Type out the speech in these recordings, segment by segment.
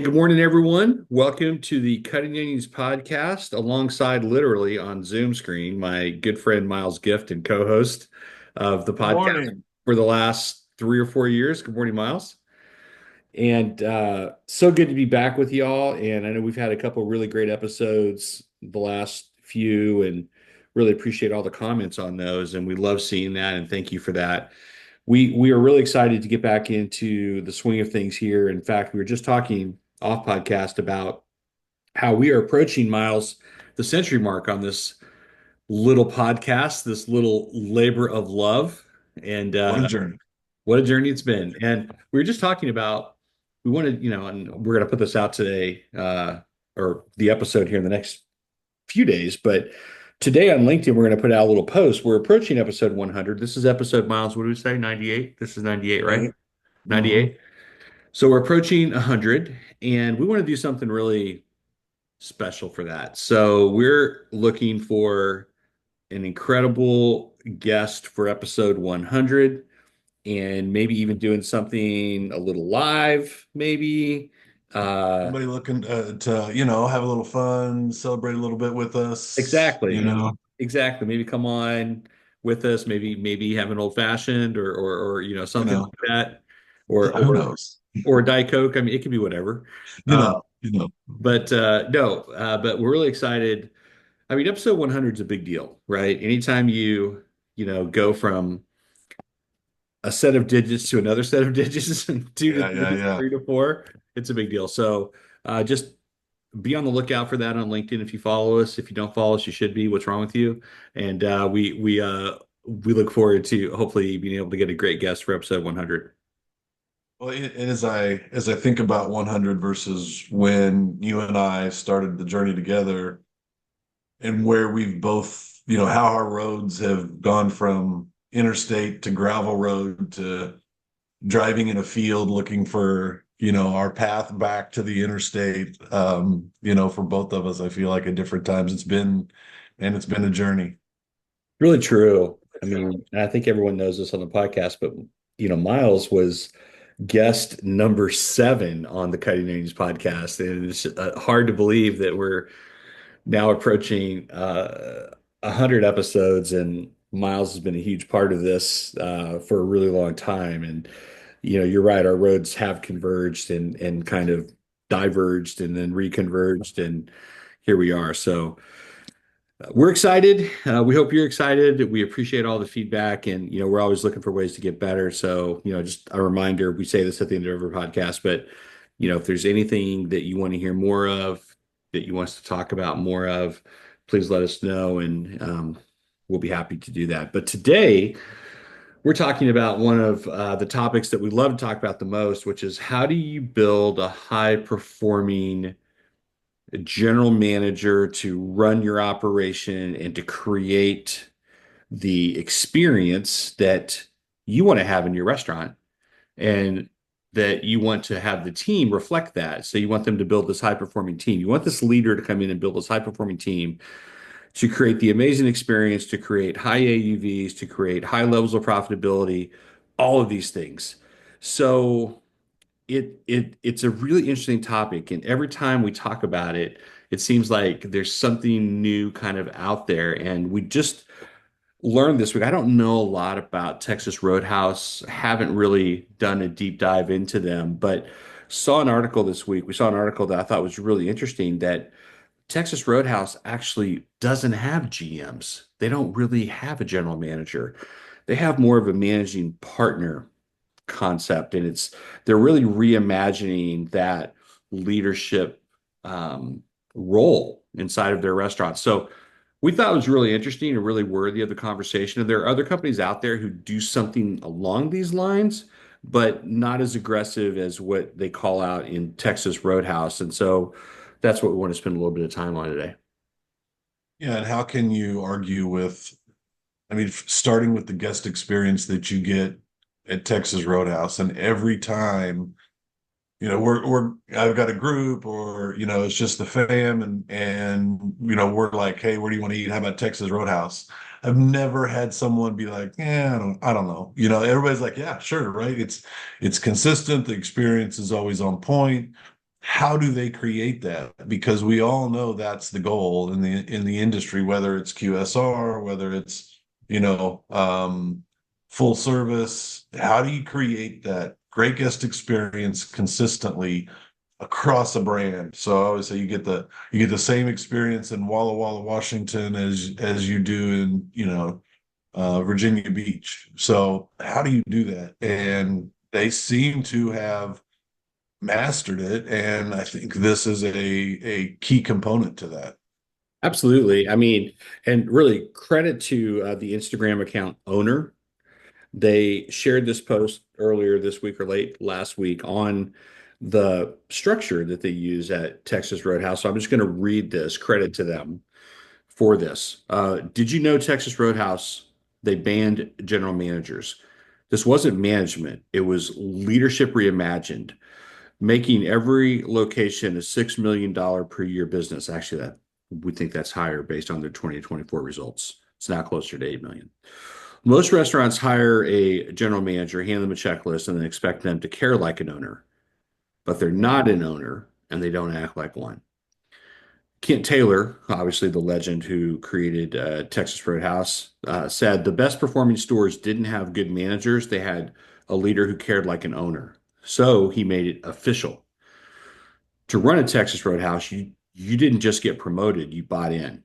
Good morning, everyone. Welcome to the Cutting Onions podcast, alongside literally on Zoom screen, my good friend Miles Gift and co-host of the Good podcast morning. for the last 3 or 4 years. Good morning, Miles. And so good to be back with y'all. And I know we've had a couple really great episodes the last few, and really appreciate all the comments on those. And we love seeing that, and thank you for that. We are really excited to get back into the swing of things here. In fact, we were just talking off podcast about how we are approaching, Miles, the century mark on this little podcast, this little labor of love. And What a journey. what a journey it's been. And we were just talking about, we wanted, and we're going to put this out today, or the episode here in the next few days. But today on LinkedIn, we're going to put out a little post. We're approaching episode 100. This is episode, Miles, what do we say? 98? This is 98, right? Right? hmm 98. So we're approaching 100, and we want to do something really special for that. So we're looking for an incredible guest for episode 100, and maybe even doing something a little live, maybe. Uh, Somebody looking to, have a little fun, celebrate a little bit with us, exactly, exactly. Maybe come on with us. Maybe have an old fashioned, or you something know, like that, or who or knows? or Diet Coke. I mean, it could be whatever. You Uh, know, you know. but no, but we're really excited. I mean, episode 100 is a big deal, right? Anytime you go from a set of digits to another set of digits, two to Yeah, yeah, three, yeah. three to four, it's a big deal. So just be on the lookout for that on LinkedIn. If you follow us, if you don't follow us, you should be. What's wrong with you? And we look forward to hopefully being able to get a great guest for episode 100. Well, and as I think about 100 versus when you and I started the journey together, and where we've both, how our roads have gone from interstate to gravel road to driving in a field looking for our path back to the interstate. For both of us, I feel like at different times it's been a journey. Really true. I mean, I think everyone knows this on the podcast, but Miles was guest number 7 on the Cutting Onions podcast, and it's hard to believe that we're now approaching 100 episodes, and Miles has been a huge part of this for a really long time. And you're right, our roads have converged and kind of diverged and then reconverged, and here we are. So we're excited. We hope you're excited. We appreciate all the feedback, and we're always looking for ways to get better. So just a reminder, we say this at the end of every podcast, but if there's anything that you want to hear more of, that you want us to talk about more of, please let us know, and we'll be happy to do that. But today we're talking about one of the topics that we love to talk about the most, which is how do you build a high performing general manager to run your operation and to create the experience that you want to have in your restaurant, and that you want to have the team reflect that. So you want them to build this high performing team. You want this leader to come in and build this high performing team to create the amazing experience, to create high AUVs, to create high levels of profitability, all of these things. So it's a really interesting topic, and every time we talk about it, it seems like there's something new kind of out there. And we just learned this week. I don't know a lot about Texas Roadhouse, haven't really done a deep dive into them, but saw an article this week. We saw an article that I thought was really interesting, that Texas Roadhouse actually doesn't have GMs. They don't really have a general manager. They have more of a managing partner concept, and they're really reimagining that leadership role inside of their restaurants. So we thought it was really interesting and really worthy of the conversation. And there are other companies out there who do something along these lines, but not as aggressive as what they call out in Texas Roadhouse. And so that's what we want to spend a little bit of time on today. Yeah, and how can you argue with, I mean, starting with the guest experience that you get at Texas Roadhouse, and every time, we're I've got a group, or it's just the fam, and we're like, hey, where do you want to eat? How about Texas Roadhouse? I've never had someone be like, yeah, I don't know. Everybody's like, yeah, sure, right? It's consistent. The experience is always on point. how do they create that? Because we all know that's the goal in the industry, whether it's QSR, whether it's, you know, full service. How do you create that great guest experience consistently across a brand? So I always say you get the same experience in Walla Walla, Washington as you do in, you know, Virginia Beach. So how do you do that? And they seem to have mastered it, and I think this is a key component to that. Absolutely. I mean, and really credit to the Instagram account owner. They shared this post earlier this week or late last week on the structure that they use at Texas Roadhouse. So I'm just going to read this, credit to them for this. Did you know Texas Roadhouse, they banned general managers? This wasn't management, it was leadership reimagined, making every location a $6 million per year business. Actually, that we think that's higher based on their 2024 results. It's now closer to 8 million. Most restaurants hire a general manager, hand them a checklist, and then expect them to care like an owner, but they're not an owner and they don't act like one. Kent Taylor, obviously the legend who created Texas Roadhouse, said the best performing stores didn't have good managers. They had a leader who cared like an owner. So he made it official. To run a Texas Roadhouse, you didn't just get promoted, you bought in.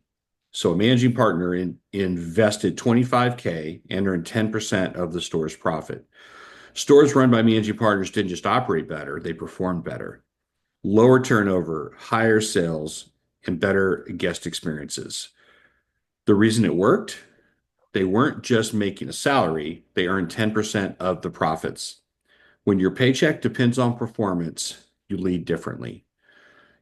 So a managing partner invested 25K and earned 10% of the store's profit. Stores run by managing partners didn't just operate better, they performed better. Lower turnover, higher sales, and better guest experiences. The reason it worked, they weren't just making a salary, they earned 10% of the profits. When your paycheck depends on performance, you lead differently.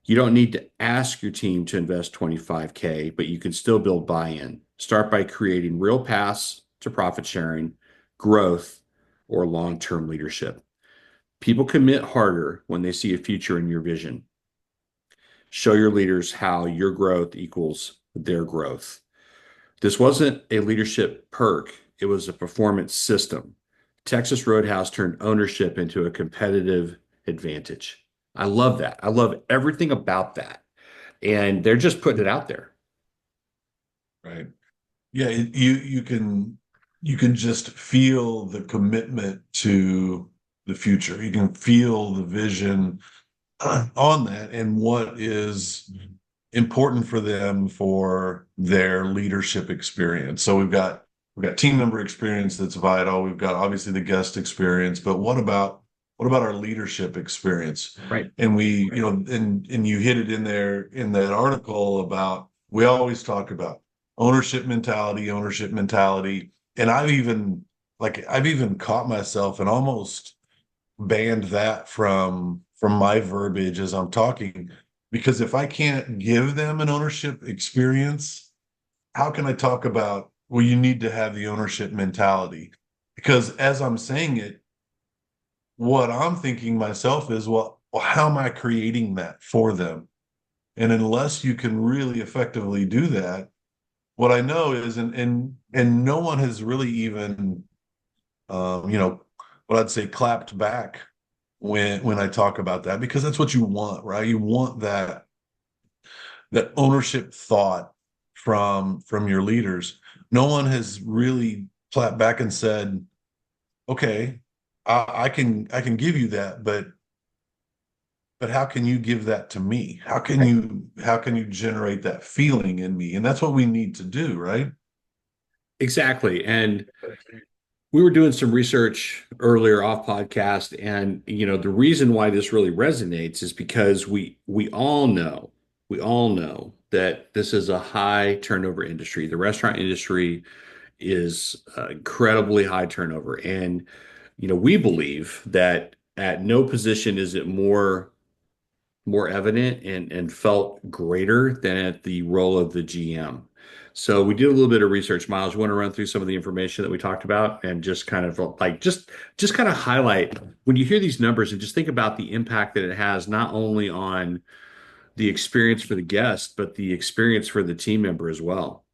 You don't need to ask your team to invest 25K, but you can still build buy-in. Start by creating real paths to profit sharing, growth, or long-term leadership. People commit harder when they see a future in your vision. Show your leaders how your growth equals their growth. This wasn't a leadership perk, it was a performance system. Texas Roadhouse turned ownership into a competitive advantage. I love that. I love everything about that. And they're just putting it out there. Right. Yeah, you can just feel the commitment to the future. You can feel the vision on that and what is important for them for their leadership experience. So we've got team member experience that's vital. We've got obviously the guest experience, but what about our leadership experience? Right. And we, you know, and you hit it in there in that article about we always talk about ownership mentality. And I've even caught myself and almost banned that from my verbiage as I'm talking, because if I can't give them an ownership experience, how can I talk about, well, you need to have the ownership mentality? Because as I'm saying it, what I'm thinking myself is, well, how am I creating that for them? And unless you can really effectively do that, what I know is, and no one has really even, you know, what I'd say clapped back when I talk about that, because that's what you want, right? You want that ownership thought from your leaders. No one has really clapped back and said, okay, I can give you that, but how can you give that to me? How can you generate that feeling in me? And that's what we need to do, right? Exactly. And we were doing some research earlier off podcast, and the reason why this really resonates is because we all know that this is a high turnover industry. The restaurant industry is incredibly high turnover, and we believe that at no position is it more evident and felt greater than at the role of the GM. So we did a little bit of research. Miles, you want to run through some of the information that we talked about and just kind of like just kind of highlight when you hear these numbers and just think about the impact that it has not only on the experience for the guest, but the experience for the team member as well.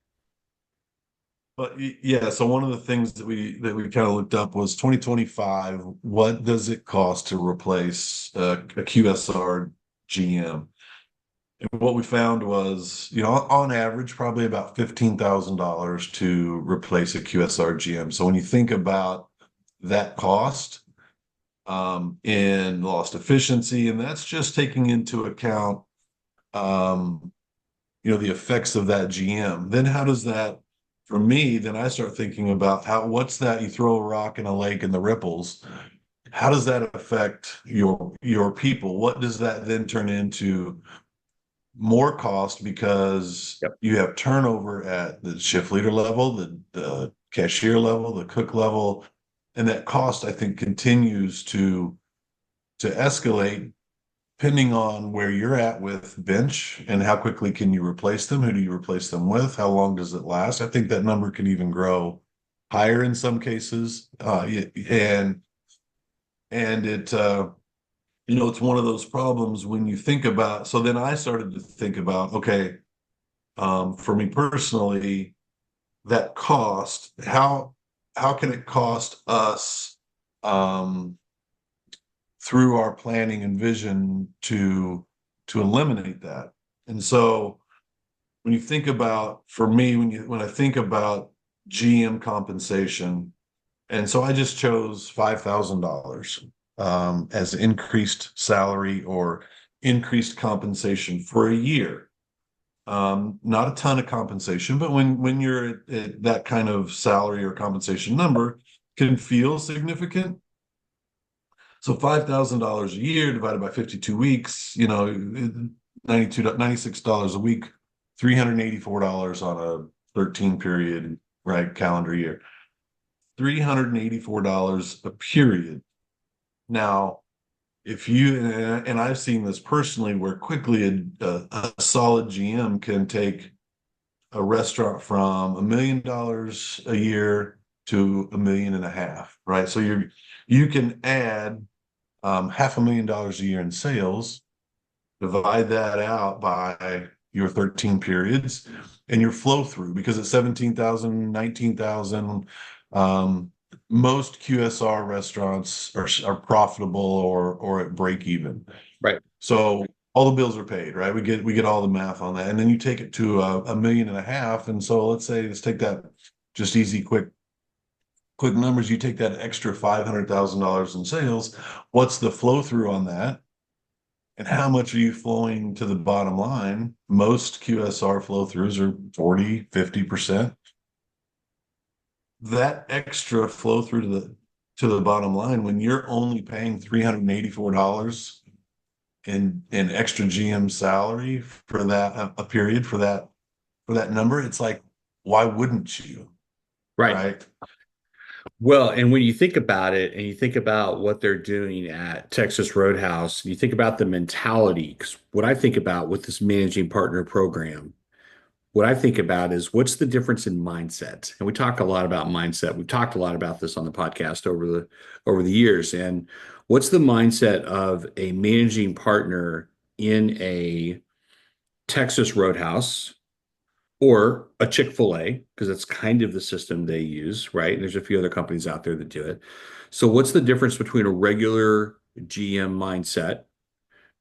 But yeah, so one of the things that we kind of looked up was 2025. What does it cost to replace a QSR GM. And what we found was, on average, probably about $15,000 to replace a QSR GM. So when you think about that cost, in lost efficiency, and that's just taking into account, um, the effects of that GM. Then how does that, for me, then I start thinking about what's that? You throw a rock in a lake and the ripples. How does that affect your people? What does that then turn into? More cost because Yep. you have turnover at the shift leader level, the cashier level, the cook level, and that cost I think continues to escalate depending on where you're at with bench and how quickly can you replace them, who do you replace them with, how long does it last. I think that number can even grow higher in some cases, and it it's one of those problems when you think about. So then I started to think about, okay, for me personally, that cost, how can it cost us, um, through our planning and vision to eliminate that? And so when you think about, for me, when I think about GM compensation, and so I just chose $5,000 as increased salary or increased compensation for a year. Not a ton of compensation, but when you're at that kind of salary or compensation number, can feel significant. So $5,000 a year divided by 52 weeks, 96 a week, $384 on a 13 period, right, calendar year. $384 a period. Now, if you, and I've seen this personally, where quickly a solid GM can take a restaurant from $1 million a year to $1.5 million, right? So you can add $500,000 a year in sales, divide that out by your 13 periods, and your flow through, because it's 17,000, 19,000. Most QSR restaurants are profitable or at break even. Right. So all the bills are paid, right? We get all the math on that. And then you take it to $1.5 million. And so let's take that, just easy, quick numbers. You take that extra $500,000 in sales. What's the flow through on that? And how much are you flowing to the bottom line? Most QSR flow throughs are 40, 50%. That extra flow through to the bottom line, when you're only paying $384 in extra GM salary for that, a period for that number, it's like, why wouldn't you? Right. Right. Well, and when you think about it and you think about what they're doing at Texas Roadhouse, you think about the mentality, because what I think about with this managing partner program, what I think about is what's the difference in mindset? And we talk a lot about mindset. We've talked a lot about this on the podcast over the years. And what's the mindset of a managing partner in a Texas Roadhouse or a Chick-fil-A, because that's kind of the system they use, right? And there's a few other companies out there that do it. So what's the difference between a regular GM mindset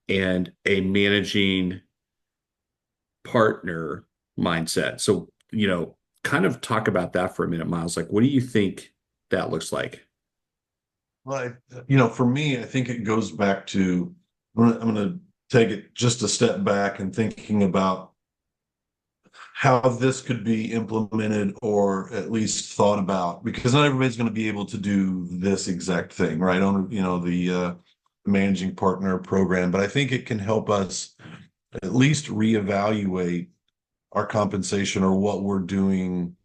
and a managing partner mindset? So, kind of talk about that for a minute, Miles. Like, what do you think that looks like? Well, for me, I think it goes back to, I'm going to take it just a step back and thinking about how this could be implemented or at least thought about, because not everybody's going to be able to do this exact thing, right? On, the managing partner program, but I think it can help us at least reevaluate our compensation or what we're doing,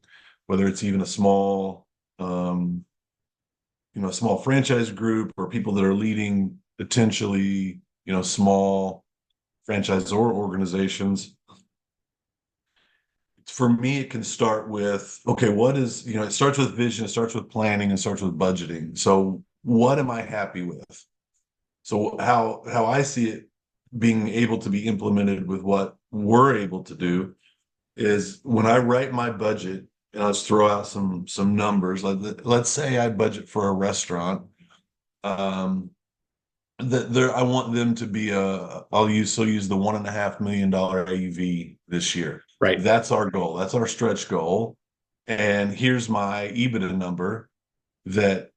whether it's even a small franchise group or people that are leading potentially, small franchisor organizations. For me, it can start with, okay, it starts with vision, it starts with planning, it starts with budgeting. So what am I happy with? So how I see it being able to be implemented with what we're able to do is, when I write my budget, and let's throw out some numbers. Let's say I budget for a restaurant, um, that there, I want them to be use the $1.5 million AUV this year. Right. That's our goal. That's our stretch goal. And here's my EBITDA number that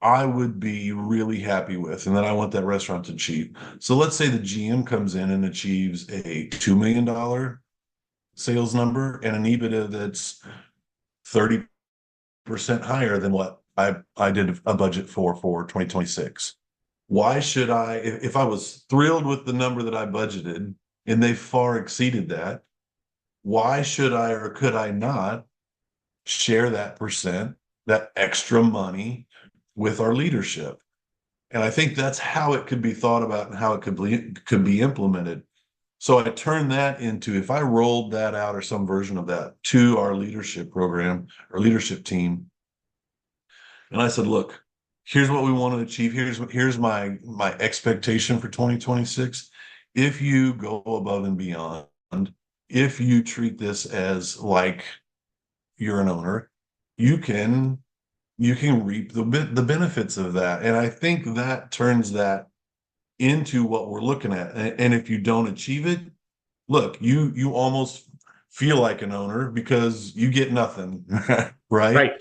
I would be really happy with, and that I want that restaurant to achieve. So let's say the GM comes in and achieves a $2 million sales number and an EBITDA that's 30% higher than what I did a budget for 2026. Why should I, if I was thrilled with the number that I budgeted and they far exceeded that, why should I or could I not share that percent, that extra money with our leadership? And I think that's how it could be thought about and how it could be implemented. So I turned that into, if I rolled that out or some version of that to our leadership program or leadership team, and I said, look, here's what we want to achieve. Here's my expectation for 2026. If you go above and beyond, if you treat this as like you're an owner, you can you can reap the benefits of that. And I think that turns that into what we're looking at. And if you don't achieve it, look, you almost feel like an owner because you get nothing, right? Right.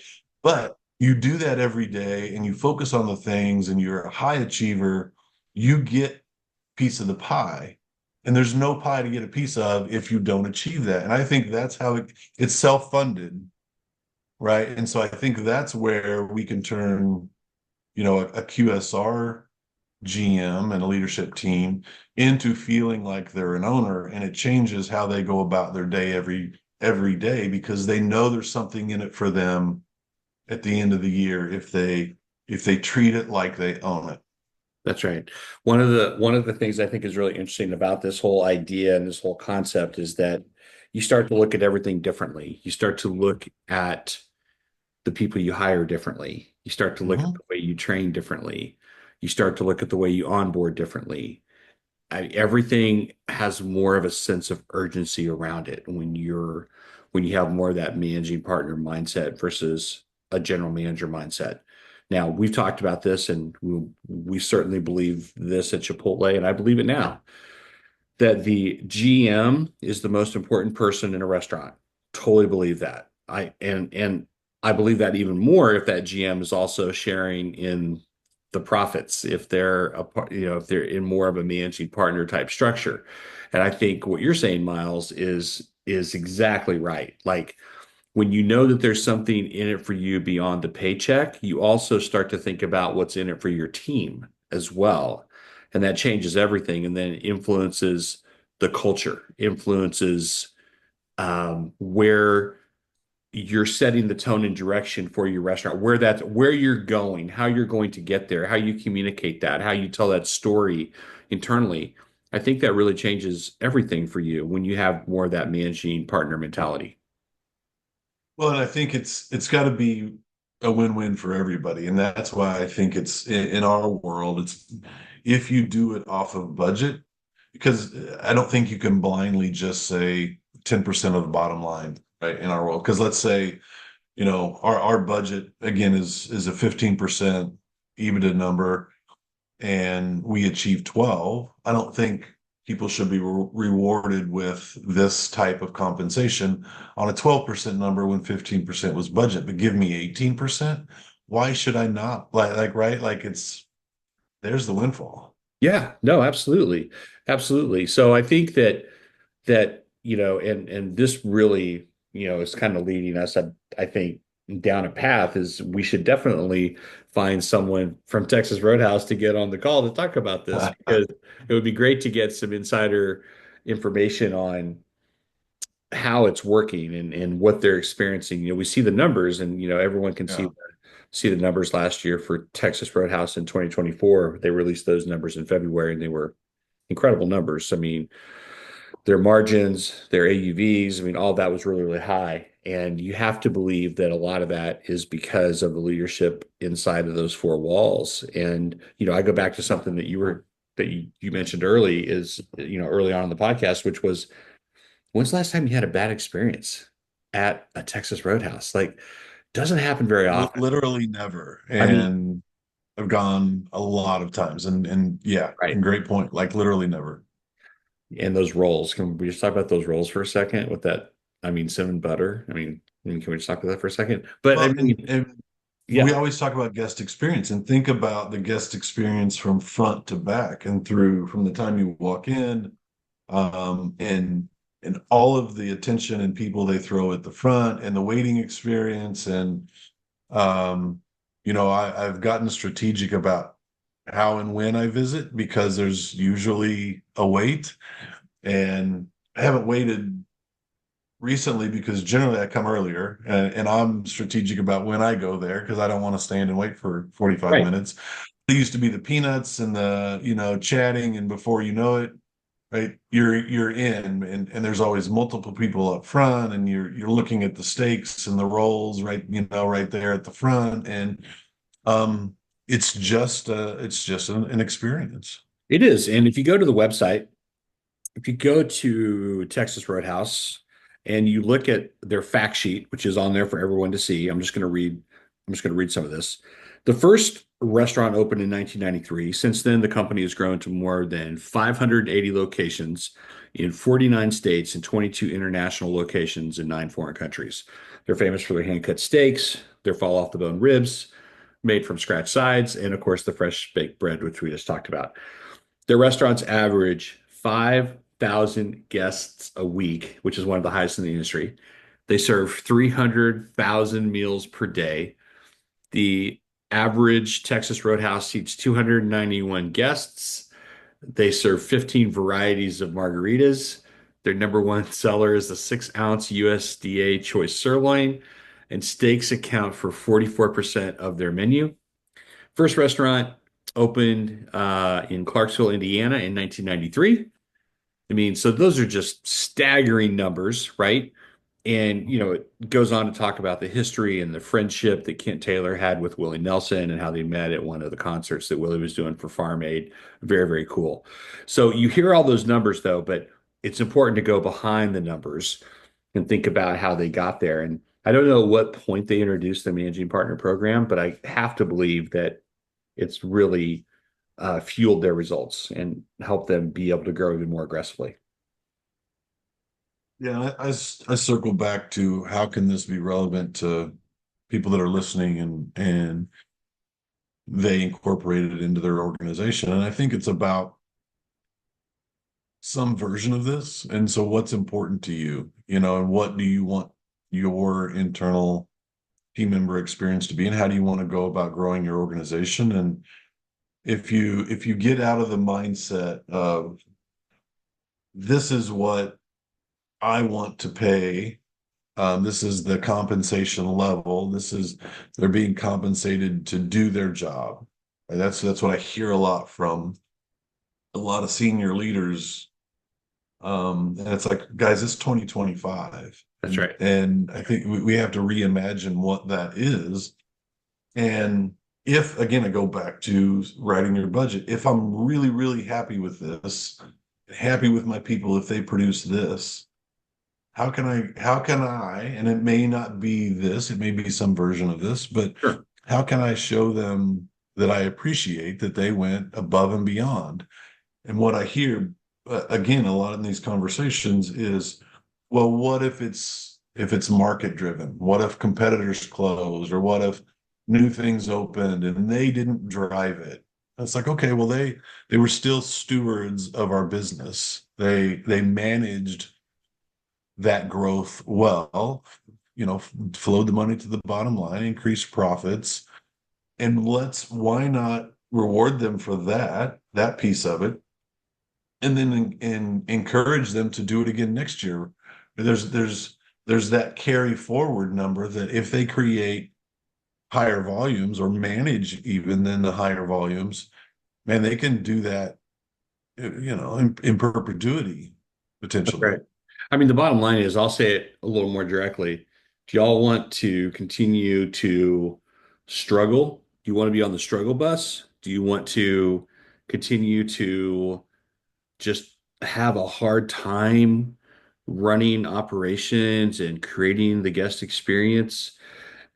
But you do that every day and you focus on the things and you're a high achiever, you get piece of the pie. And there's no pie to get a piece of if you don't achieve that. And I think that's how it's self-funded, right? And so I think that's where we can turn, a QSR GM and a leadership team into feeling like they're an owner, and it changes how they go about their day every day because they know there's something in it for them at the end of the year if they treat it like they own it. That's right. One of the things I think is really interesting about this whole idea and this whole concept is that you start to look at everything differently. You start to look at the people you hire differently. You start to look at Mhm. the way you train differently. You start to look at the way you onboard differently. Everything has more of a sense of urgency around it when you have more of that managing partner mindset versus a general manager mindset. Now, we've talked about this and we certainly believe this at Chipotle, and I believe it now that the GM is the most important person in a restaurant. Totally believe that. And I believe that even more if that GM is also sharing in the profits, if they're if they're in more of a managing partner type structure. And I think what you're saying, Miles, is exactly right. Like when you know that there's something in it for you beyond the paycheck, you also start to think about what's in it for your team as well. And that changes everything and then influences the culture, influences where you're setting the tone and direction for your restaurant, where you're going, how you're going to get there, how you communicate that, how you tell that story internally. I think that really changes everything for you when you have more of that managing partner mentality. Well, and I think it's got to be a win-win for everybody, and that's why I think it's in our world. It's if you do it off of budget, because I don't think you can blindly just say 10% of the bottom line, right? In our world, because let's say our budget again is a 15% EBITDA number, and we achieve 12. I don't think people should be rewarded with this type of compensation on a 12% number when 15% was budget, but give me 18%. Why should I not? Right? Like there's the windfall. Yeah, no, absolutely. Absolutely. So I think and this really, is kind of leading us, I think, down a path is we should definitely find someone from Texas Roadhouse to get on the call to talk about this because it would be great to get some insider information on how it's working and what they're experiencing. We see the numbers and everyone can Yeah. see the numbers last year for Texas Roadhouse in 2024. They released those numbers in February and they were incredible numbers. I mean, their margins, their AUVs, I mean, all that was really, really high. And you have to believe that a lot of that is because of the leadership inside of those four walls. And, I go back to something that you mentioned early on in the podcast, which was when's the last time you had a bad experience at a Texas Roadhouse? Like, doesn't happen very often. Literally never. I mean, And I've gone a lot of times, and yeah, Right. and great point. Like literally never. And those rolls, can we just talk about those rolls for a second with that? I mean, cinnamon butter. Can we just talk about that for a second? But I Well, and mean, and we yeah, always talk about guest experience and think about the guest experience from front to back and through from the time you walk in, and all of the attention and people they throw at the front and the waiting experience and um, I've gotten strategic about how and when I visit because there's usually a wait, and I haven't waited recently because generally I come earlier, and I'm strategic about when I go there because I don't want to stand and wait for 45 right. minutes. There used to be the peanuts and the, chatting, and before you know it, right, you're in, and there's always multiple people up front, and you're looking at the steaks and the rolls right, right there at the front, and um it's just an experience. It is. And if you go to the website, if you go to Texas Roadhouse and you look at their fact sheet, which is on there for everyone to see, I'm just going to read some of this. The first restaurant opened in 1993. Since then, the company has grown to more than 580 locations in 49 states and 22 international locations in 9 foreign countries. They're famous for their hand-cut steaks, their fall off the bone ribs, made from scratch sides, and of course the fresh baked bread, which we just talked about. Their restaurants average 5,000 guests a week, which is one of the highest in the industry. They serve 300,000 meals per day. The average Texas Roadhouse seats 291 guests. They serve 15 varieties of margaritas. Their number one seller is the 6-ounce USDA choice sirloin, and steaks account for 44% of their menu. First restaurant opened in Clarksville, Indiana in 1993. I mean, so those are just staggering numbers, right? And, it goes on to talk about the history and the friendship that Kent Taylor had with Willie Nelson and how they met at one of the concerts that Willie was doing for Farm Aid. Very, very cool. So you hear all those numbers, though, but it's important to go behind the numbers and think about how they got there. And I don't know what point they introduced the managing partner program, but I have to believe that it's really fueled their results and helped them be able to grow even more aggressively. Yeah, I circle back to how can this be relevant to people that are listening, and they incorporate it into their organization. And I think it's about some version of this. And so what's important to you, and what do you want your internal team member experience to be, and how do you want to go about growing your organization? And if you get out of the mindset of this is what I want to pay, this is the compensation level, this is they're being compensated to do their job. And that's what I hear a lot from a lot of senior leaders. And it's like, guys, it's 2025. That's right. And I think we have to reimagine what that is. And if, again, I go back to writing your budget, if I'm really, really happy with this, happy with my people, if they produce this, how can I, and it may not be this, it may be some version of this, but Sure. how can I show them that I appreciate that they went above and beyond? And what I hear, again, a lot in these conversations is, well, what if it's market driven? What if competitors closed, or what if new things opened and they didn't drive it? It's like, okay, well, they were still stewards of our business. They managed that growth well, flowed the money to the bottom line, increased profits, and why not reward them for that piece of it, and then encourage them to do it again next year. There's that carry forward number that if they create higher volumes or manage even then the higher volumes, man, they can do that, in perpetuity That's potentially. right. I mean, the bottom line is, I'll say it a little more directly. Do y'all want to continue to struggle? Do you want to be on the struggle bus? Do you want to continue to just have a hard time running operations and creating the guest experience?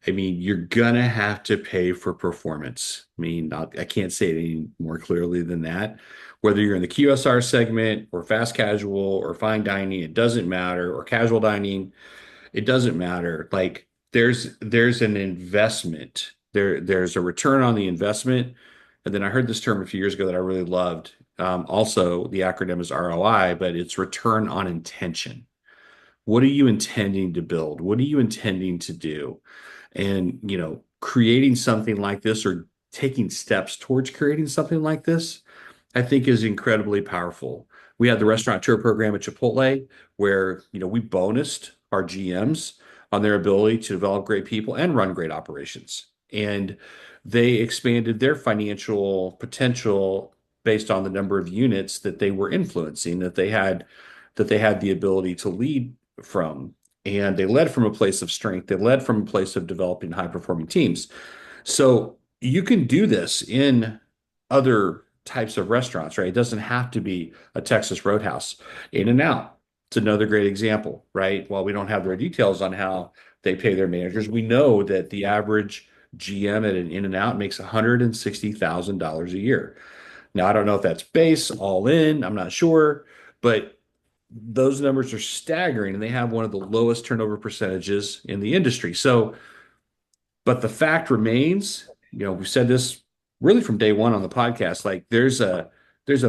I mean, you're gonna have to pay for performance. I mean, I can't say it any more clearly than that. Whether you're in the QSR segment or fast casual or fine dining, it doesn't matter, or casual dining, it doesn't matter. Like there's an investment. There's a return on the investment. And then I heard this term a few years ago that I really loved. Also, the acronym is ROI, but it's return on intention. What are you intending to build? What are you intending to do? And, creating something like this or taking steps towards creating something like this, I think is incredibly powerful. We had the restaurateur program at Chipotle where, we bonused our GMs on their ability to develop great people and run great operations. And they expanded their financial potential based on the number of units that they were influencing, that they had the ability to lead from. And they led from a place of strength. They led from a place of developing high performing teams. So you can do this in other types of restaurants, right? It doesn't have to be a Texas Roadhouse. In and Out, it's another great example, right? While we don't have their details on how they pay their managers, we know that the average GM at an In and Out makes $160,000 a year. Now, I don't know if that's base, all in, I'm not sure, but those numbers are staggering and they have one of the lowest turnover percentages in the industry. So, but the fact remains, we said this really from day one on the podcast, like there's a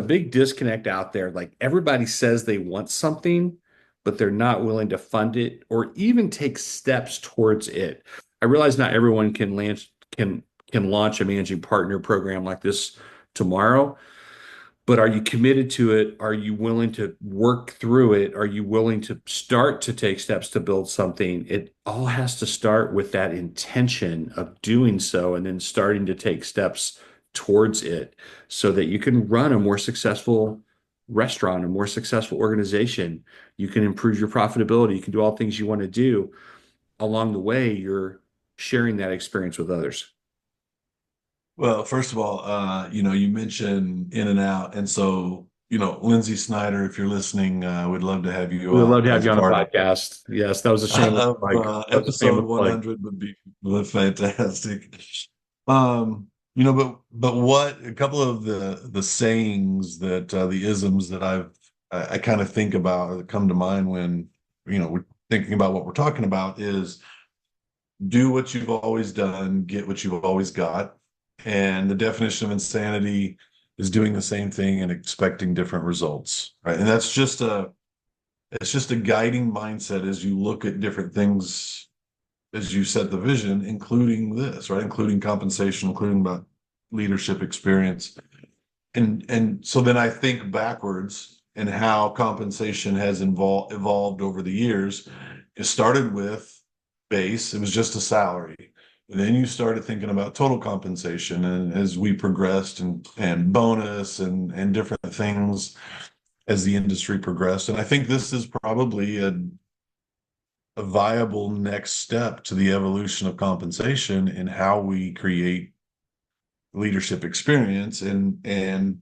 big disconnect out there. Like everybody says they want something, but they're not willing to fund it or even take steps towards it. I realize not everyone can launch a managing partner program like this tomorrow, but are you committed to it? Are you willing to work through it? Are you willing to start to take steps to build something? It all has to start with that intention of doing so and then starting to take steps towards it so that you can run a more successful restaurant, a more successful organization. You can improve your profitability. You can do all things you want to do. Along the way, you're sharing that experience with others. Well, first of all, you mentioned In and Out, and so Lindsay Snyder, if you're listening, would love to have you We would love to have as you on the part podcast. Yes, that was a shameless of plug. That was a episode shameless plug. 100 would fantastic. But what a couple of the sayings that the isms that I kind of think about or that come to mind when we're thinking about what we're talking about is do what you've always done, get what you've always got. And the definition of insanity is doing the same thing and expecting different results, right? And it's just a guiding mindset as you look at different things as you set the vision, including this, right? Including compensation, including about leadership experience. And so then I think backwards and how compensation has evolved over the years. It started with base, it was just a salary. And then you started thinking about total compensation, and as we progressed and bonus and different things as the industry progressed. And I think this is probably a viable next step to the evolution of compensation in how we create leadership experience. And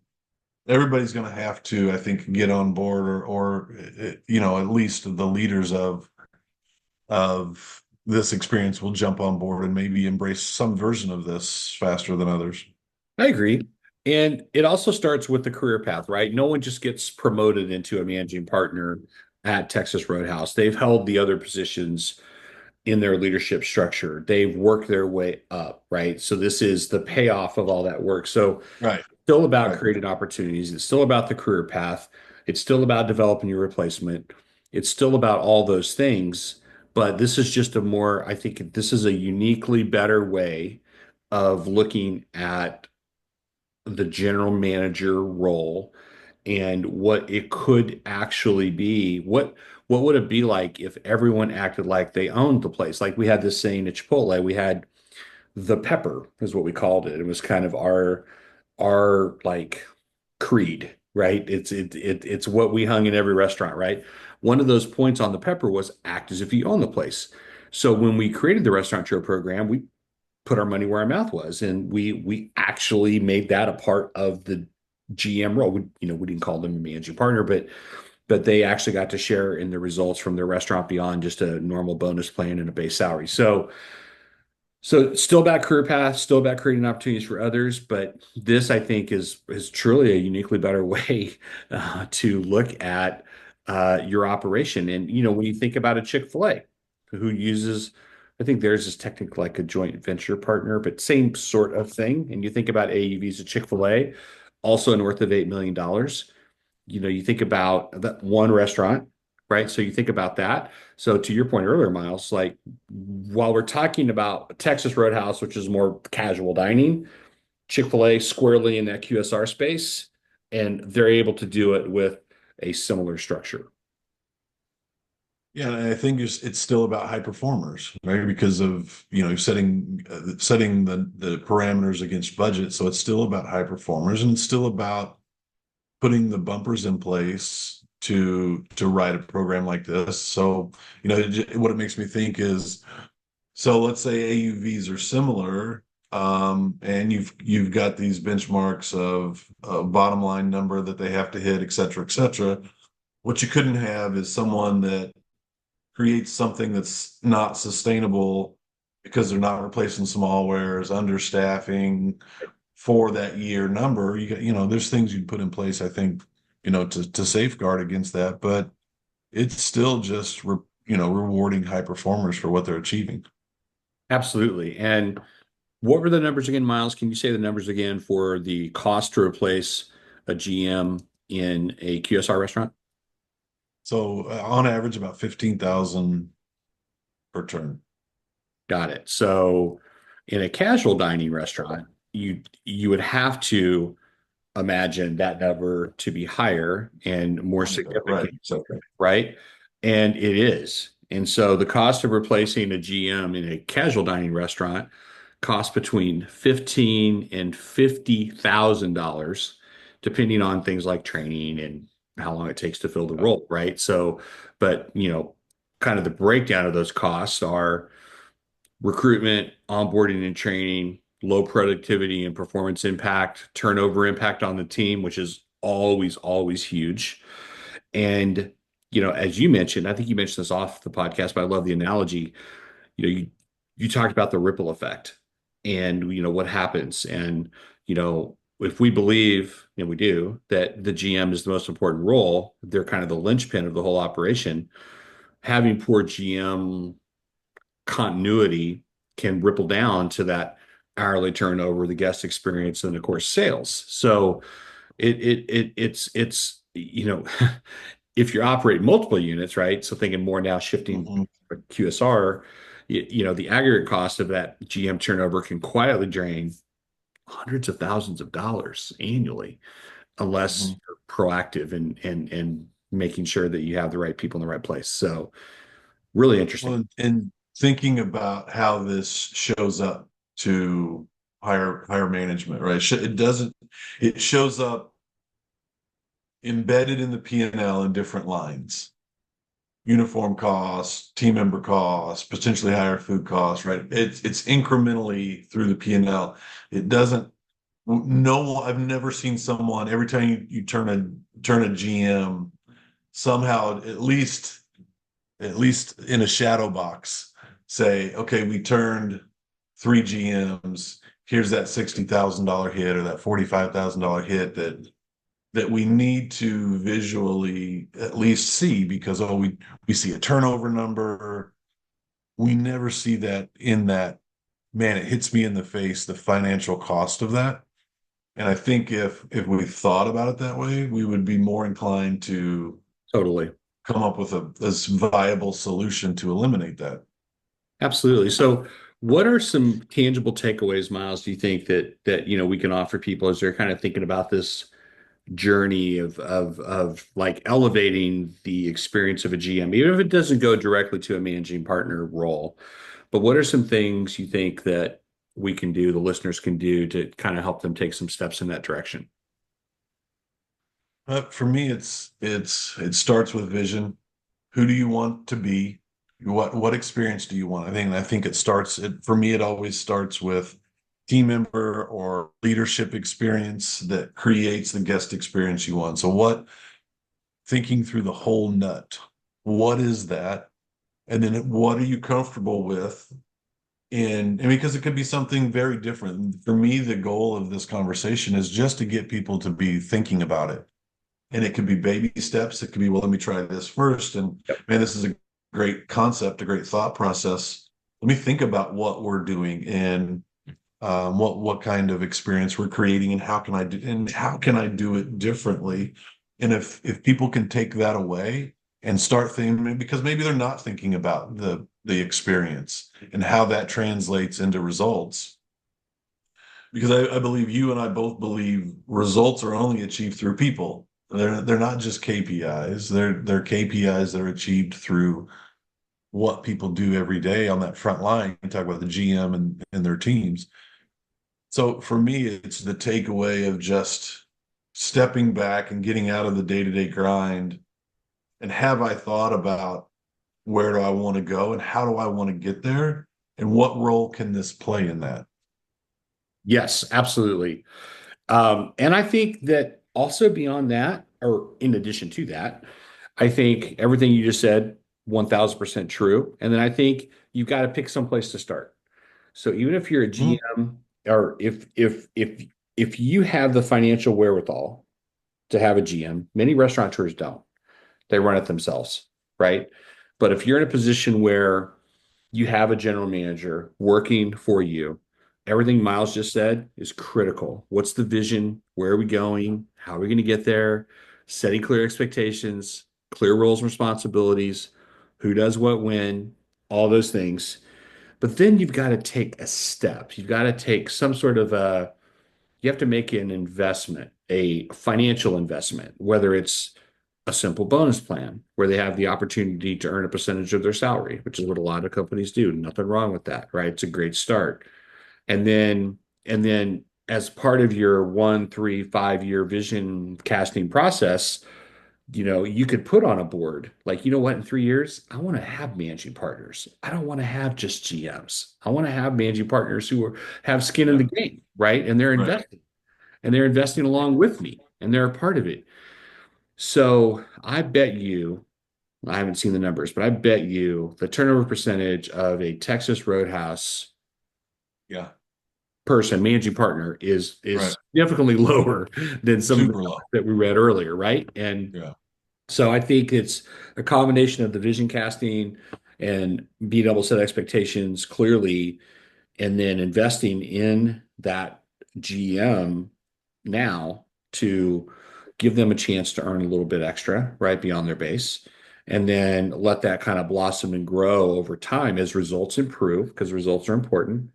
everybody's going to have to, I think, get on board or at least the leaders of this experience will jump on board and maybe embrace some version of this faster than others. I agree. And it also starts with the career path, right? No one just gets promoted into a managing partner at Texas Roadhouse. They've held the other positions in their leadership structure. They've worked their way up, right? So this is the payoff of all that work. So Right, still about right. creating opportunities. It's still about the career path. It's still about developing your replacement. It's still about all those things. But this is just I think this is a uniquely better way of looking at the general manager role and what it could actually be. What would it be like if everyone acted like they owned the place? Like we had this saying at Chipotle, we had the pepper is what we called it. It was kind of our like creed, right? It's what we hung in every restaurant, right? One of those points on the pepper was act as if you own the place. So when we created the restaurateur program, we put our money where our mouth was, and we actually made that a part of the GM role. We didn't call them a managing partner, but they actually got to share in the results from their restaurant beyond just a normal bonus plan and a base salary. So So still about career path, still about creating opportunities for others, but this I think is truly a uniquely better way to look at your operation. And when you think about a Chick-fil-A who uses, I think theirs is technically like a joint venture partner, but same sort of thing. And you think about AUV's at Chick-fil-A, also north of $8 million. You think about that one restaurant, right? So you think about that. So to your point earlier, Miles, like while we're talking about Texas Roadhouse, which is more casual dining, Chick-fil-A squarely in that QSR space, and they're able to do it with a similar structure. Yeah, and I think it's still about high performers, right? Because of, setting the parameters against budget. So it's still about high performers, and it's still about putting the bumpers in place to write a program like this. So, what it makes me think is, so let's say AUVs are similar, and you've got these benchmarks of a bottom line number that they have to hit, et cetera, et cetera. What you couldn't have is someone that creates something that's not sustainable because they're not replacing smallwares, understaffing for that year number. There's things you put in place, I think, to safeguard against that, but it's still just rewarding high performers for what they're achieving. Absolutely. And what were the numbers again, Miles? Can you say the numbers again for the cost to replace a GM in a QSR restaurant? So on average, about 15,000 per turn. Got it. So in a casual dining restaurant, you would have to imagine that number to be higher and more Right. significant, So right? And it is. And so the cost of replacing a GM in a casual dining restaurant costs between 15 and $50,000, depending on things like training and how long it takes to fill the role, right? So, but kind of the breakdown of those costs are recruitment, onboarding and training, low productivity and performance impact, turnover impact on the team, which is always, always huge. And, as you mentioned, I think you mentioned this off the podcast, but I love the analogy. You talked about the ripple effect and, what happens. And, if we believe, and we do, that the GM is the most important role, they're kind of the linchpin of the whole operation. Having poor GM continuity can ripple down to that hourly turnover, the guest experience, and of course sales. So it's if you're operating multiple units, right? So thinking more now shifting mhm, QSR, the aggregate cost of that GM turnover can quietly drain hundreds of thousands of dollars annually unless mhm. you're proactive and making sure that you have the right people in the right place. So really interesting. Well, and thinking about how this shows up to higher management, right? It doesn't. It shows up embedded in the P&L in different lines: uniform costs, team member costs, potentially higher food costs, right? It's incrementally through the P&L. It doesn't. No, I've never seen someone every time you turn a GM somehow at least in a shadow box, say, okay, we turned three GMs. Here's that $60,000 hit or that $45,000 hit that we need to visually at least see because we see a turnover number. We never see that in that. Man, it hits me in the face, the financial cost of that. And I think if we thought about it that way, we would be more inclined to Totally. come up with a viable solution to eliminate that. Absolutely. So, what are some tangible takeaways, Miles, do you think that we can offer people as they're kind of thinking about this journey of like elevating the experience of a GM, even if it doesn't go directly to a managing partner role? But what are some things you think that we can do, the listeners can do to kind of help them take some steps in that direction? For me, it starts with vision. Who do you want to be? What experience do you want? I think for me, it always starts with team member or leadership experience that creates the guest experience you want. So thinking through the whole nut, what is that? And then what are you comfortable with And because it could be something very different. For me, the goal of this conversation is just to get people to be thinking about it. And it could be baby steps. It could be, well, let me try this first. And man, this is a great concept, a great thought process. Let me think about what we're doing and what kind of experience we're creating, and how can I do it differently? And if people can take that away and start thinking, because maybe they're not thinking about the experience and how that translates into results. Because I believe you and I both believe results are only achieved through people. They're not just KPIs. They're KPIs that are achieved through what people do every day on that front line. You talk about the GM and their teams. So for me, it's the takeaway of just stepping back and getting out of the day-to-day grind. And have I thought about where do I want to go and how do I want to get there? And what role can this play in that? Yes, absolutely. And I think that also beyond that, or in addition to that, I think everything you just said, 1000% true. And then I think you've got to pick some place to start. So even if you're a Mhm. GM, or if you have the financial wherewithal to have a GM, many restaurateurs don't. They run it themselves, right? But if you're in a position where you have a general manager working for you, everything Miles just said is critical. What's the vision? Where are we going? How are we going to get there? Setting clear expectations, clear roles and responsibilities, who does what when, all those things. But then you've got to take a step. You've got to take some sort of you have to make an investment, a financial investment, whether it's a simple bonus plan where they have the opportunity to earn a percentage of their salary, which is what a lot of companies do. Nothing wrong with that, right? It's a great start. And then as part of your 1, 3, 5 year vision casting process, you could put on a board, like, you know what, in 3 years, I want to have managing partners. I don't want to have just GMs. I want to have managing partners have skin in the Yeah, game, right? And right. they're investing along with me, and they're a part of it. So I bet you, I haven't seen the numbers, but I bet you the turnover percentage of a Texas Roadhouse Yeah, person, managing partner, is right. significantly lower than some of the Super numbers low. that we read earlier, right? And Yeah. so I think it's a combination of the vision casting and being able to set expectations clearly, and then investing in that GM now to give them a chance to earn a little bit extra, right, beyond their base. And then let that kind of blossom and grow over time as results improve, because results are important.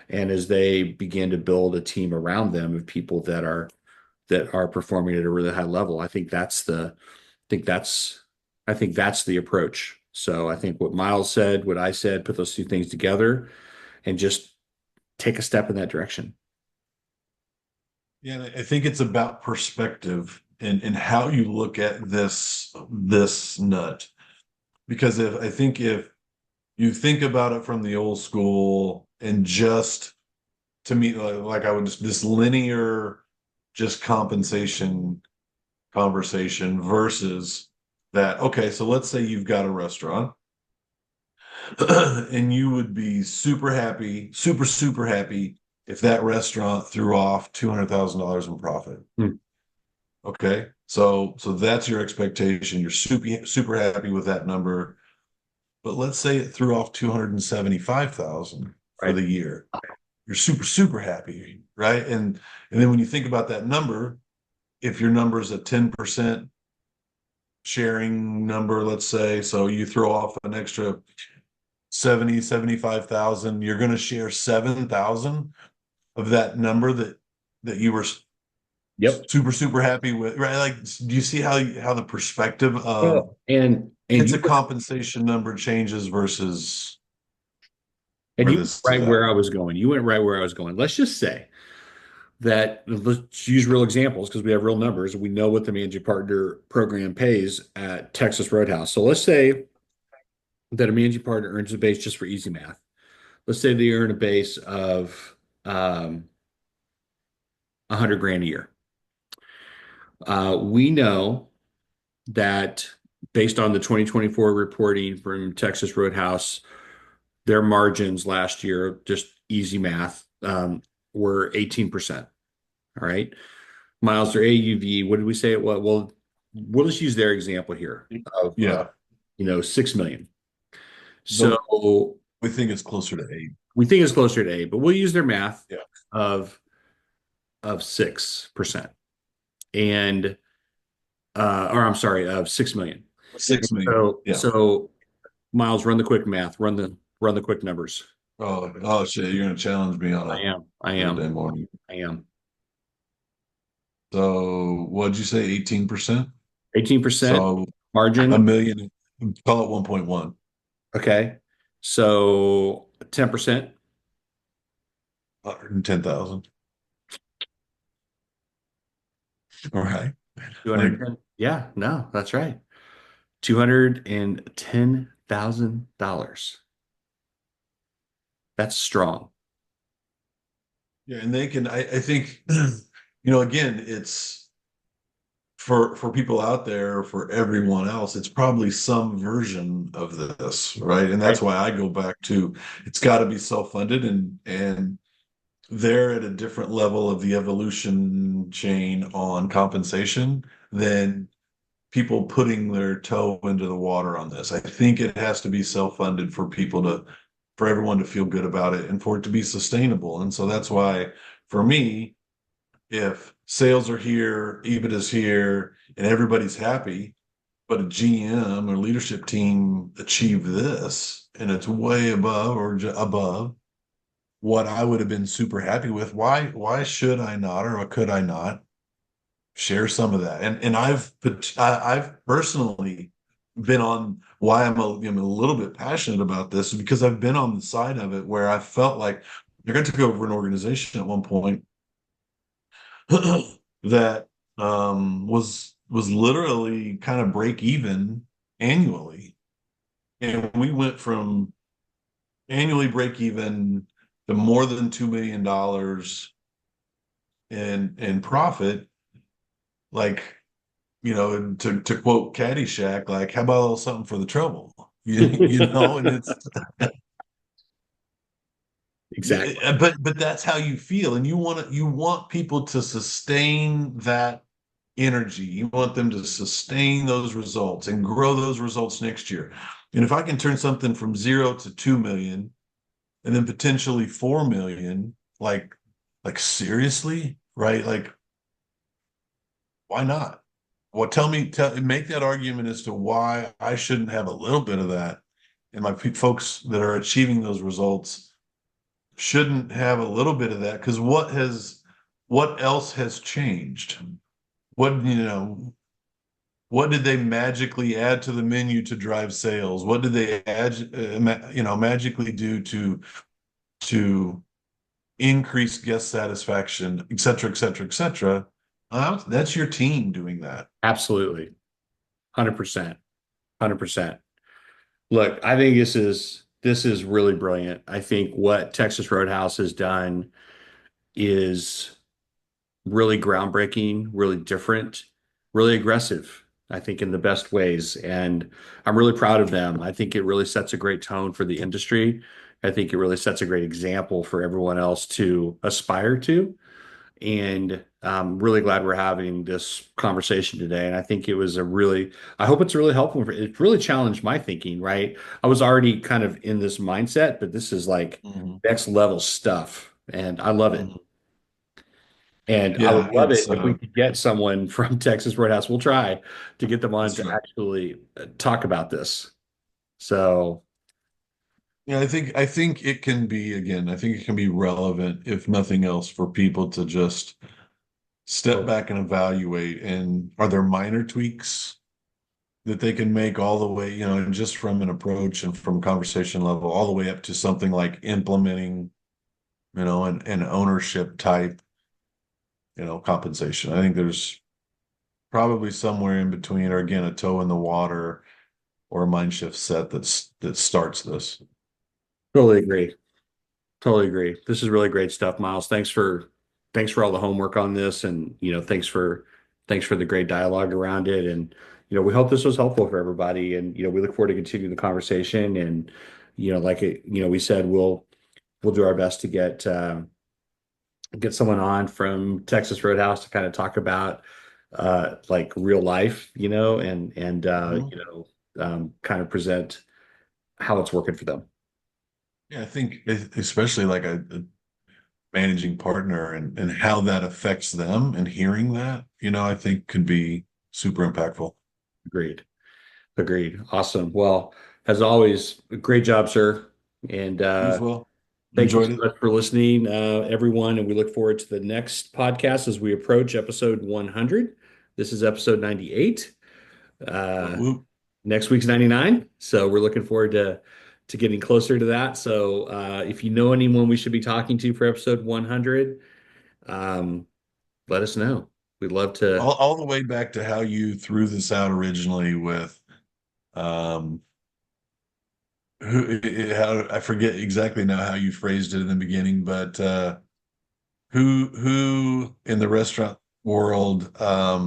And as they begin to build a team around them of people that are performing at a really high level. Think that's I think that's the approach. So I think what Miles said, what I said, put those two things together and just take a step in that direction. Yeah, and I think it's about perspective and how you look at this nut. Because if you think about it from the old school and just to me, like I would just this linear just compensation conversation versus that, okay, so let's say you've got a restaurant and you would be super happy, super happy if that restaurant threw off $200,000 in profit. Hmm. Okay. So that's your expectation. You're super happy with that number. But let's say it threw off 275,000 for Right. the year. You're super happy, right? And then when you think about that number, if your number is a 10% sharing number, let's say, so you throw off an extra 75,000, you're going to share 7,000 of that number that you were Yep. super happy with, right? Like, do you see how the perspective of Well, and it's you a compensation number changes versus and where you went this is right at? where I was going. You went right where I was going. Let's just say that, let's use real examples because we have real numbers. We know what the managing partner program pays at Texas Roadhouse. So let's say that a managing partner earns a base, just for easy math. Let's say they earn a base of 100 grand a year. We know that based on the 2024 reporting from Texas Roadhouse, their margins last year, just easy math, were 18%. All right. Miles, their AUV, what did we say it was? Well, we'll just use their example here of, Yeah. 6 million. Though So we think it's closer to 8. we think it's closer to 8, but we'll use their math Yeah. of 6%. And or I'm sorry, of 6 million. 6 million. So Yeah. Miles, run the quick math, run the quick numbers. Oh shit, you're gonna challenge me on I a am. I am. Thursday morning. I am. So what'd you say, 18%? 18% So a margin. million, call it 1.1. Okay. So 10%, 110,000. All right. Like, 210. Yeah, no, that's right. $210,000. That's strong. yeah, and they can, I think, again, it's for people out there, for everyone else, it's probably some version of this, right? And Right. that's why I go back to it's got to be self-funded and they're at a different level of the evolution chain on compensation than people putting their toe into the water on this. I think it has to be self-funded for everyone to feel good about it and for it to be sustainable. And so that's why, for me, if sales are here, EBIT is here, and everybody's happy, but a GM or leadership team achieve this and it's way above or above what I would have been super happy with, why should I not or could I not share some of that? And I've personally been on why I'm a little bit passionate about this is because I've been on the side of it where I felt like they're going to take over an organization at one point that was literally kind of break even annually. And we went from annually break even to more than $2 million in profit, like to quote Caddyshack, like, how about a little something for the trouble? And it's Exactly. but that's how you feel, and you want people to sustain that energy. You want them to sustain those results and grow those results next year. And if I can turn something from 0 to 2 million and then potentially 4 million, like seriously, right? Like, why not? Well, make that argument as to why I shouldn't have a little bit of that, and my folks that are achieving those results shouldn't have a little bit of that. Because what else has changed? What did they magically add to the menu to drive sales? What did they magically do to increase guest satisfaction, et cetera, et cetera, et cetera? That's your team doing that. Absolutely. 100%. 100%. Look, I think this is really brilliant. I think what Texas Roadhouse has done is really groundbreaking, really different, really aggressive, I think in the best ways. And I'm really proud of them. I think it really sets a great tone for the industry. I think it really sets a great example for everyone else to aspire to. And I'm really glad we're having this conversation today. And I think I hope it's really helpful. It really challenged my thinking, right? I was already kind of in this mindset, but this is like Mhm. next level stuff. And I love it. Mhm. And I would Yeah, love it's it if we could get someone from Texas Roadhouse. We'll try to get them on that's to right. actually talk about this. So Yeah, I think it can be again, I think it can be relevant, if nothing else, for people to just step totally. back and evaluate. And are there minor tweaks that they can make all the way, and just from an approach and from conversation level, all the way up to something like implementing, an ownership type, compensation. I think there's probably somewhere in between, or again, a toe in the water or a mind shift set that starts this. Totally agree. Totally agree. This is really great stuff, Miles. Thanks for all the homework on this, and thanks for the great dialogue around it. And we hope this was helpful for everybody. And we look forward to continuing the conversation. And like we said, we'll do our best to get someone on from Texas Roadhouse to kind of talk about like real life, and Mhm. kind of present how it's working for them. Yeah, I think especially like a managing partner and how that affects them and hearing that, I think could be super impactful. Agreed. Agreed. Awesome. Well, as always, great job, sir. And You as well. thank you Enjoyed so it. much for listening, everyone. And we look forward to the next podcast as we approach episode 100. This is episode 98. Whoop, Uh, whoop. Next week's 99. So we're looking forward to getting closer to that. So if you know anyone we should be talking to for episode 100, um, let us know. We'd love to. All the way back to how you threw this out originally with um how I forget exactly now how you phrased it in the beginning, but who in the restaurant world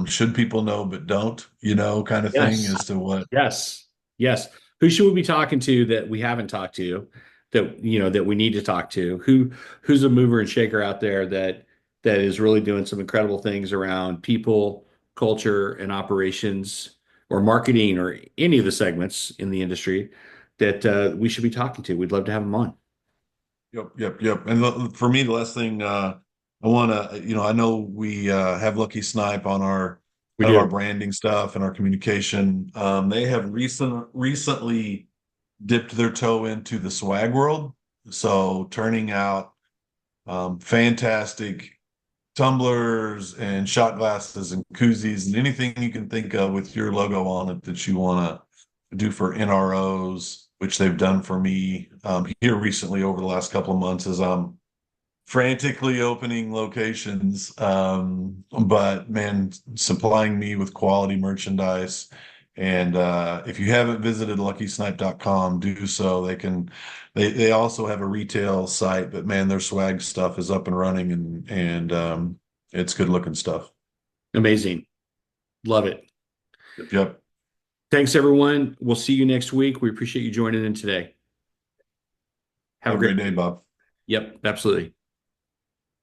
should people know but don't, kind of thing Yes. as to what. Yes. Yes. Who should we be talking to that we haven't talked to, that we need to talk to? Who's a mover and shaker out there that is really doing some incredible things around people, culture, and operations, or marketing, or any of the segments in the industry that we should be talking to? We'd love to have them on. Yep, yep, yep. And for me, the last thing I want to, I know we have Lucky Snipe on our We kind of our do. branding stuff and our communication. They have recently dipped their toe into the swag world, so turning out fantastic tumblers and shot glasses and koozies and anything you can think of with your logo on it that you want to do for NROs, which they've done for me here recently over the last couple of months as I'm frantically opening locations. But man, supplying me with quality merchandise. And if you haven't visited luckysnipe.com, do so. They also have a retail site, but man, their swag stuff is up and running and it's good looking stuff. Amazing. Love it. Yep, yep. Thanks, everyone. We'll see you next week. We appreciate you joining in today. Have Have a a great great day, day. Bob. Yep, absolutely.